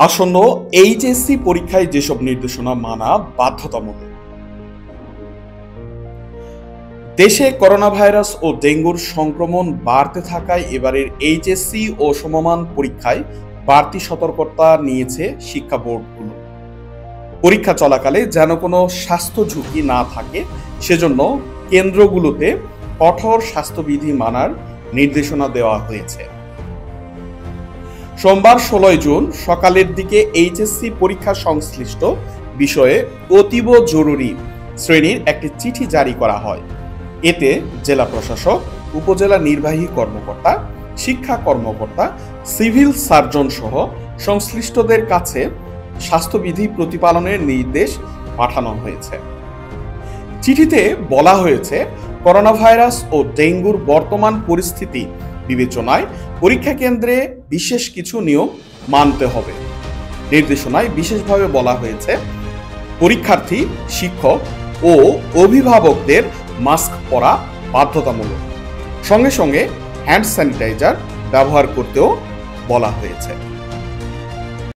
আসন্ন এইচএসসি পরীক্ষায় যেসব নির্দেশনা মানা বাধ্যতামূলক। দেশে করোনা ভাইরাস ও ডেঙ্গুর সংক্রমণ বাড়তে থাকায় এবারের এইচএসসি ও সমমান পরীক্ষায় বাড়তি সতর্কতা নিয়েছে শিক্ষা বোর্ডগুলো। পরীক্ষা চলাকালে যেন কোনো স্বাস্থ্য ঝুঁকি না থাকে সেজন্য কেন্দ্রগুলোতে কঠোর স্বাস্থ্যবিধি মানার নির্দেশনা দেওয়া হয়েছে। সোমবার 16 জুন সকালের দিকে এইচএসসি পরীক্ষা সংশ্লিষ্ট বিষয়ে অতীব জরুরি শ্রেণীর একটি চিঠি জারি করা হয়। এতে জেলা প্রশাসক, উপজেলা নির্বাহী কর্মকর্তা, শিক্ষা কর্মকর্তা, সিভিল সার্জন সহ সংশ্লিষ্টদের কাছে স্বাস্থ্যবিধি প্রতিপালনের নির্দেশ পাঠানো হয়েছে। চিঠিতে বলা হয়েছে, করোনা ভাইরাস ও ডেঙ্গুর বর্তমান পরিস্থিতি বিবেচনায় পরীক্ষা কেন্দ্রে বিশেষ কিছু নিয়ম মানতে হবে। নির্দেশনায় বিশেষভাবে বলা হয়েছে, পরীক্ষার্থী, শিক্ষক ও অভিভাবকদের মাস্ক পরা বাধ্যতামূলক। সঙ্গে সঙ্গে হ্যান্ড স্যানিটাইজার ব্যবহার করতেও বলা হয়েছে।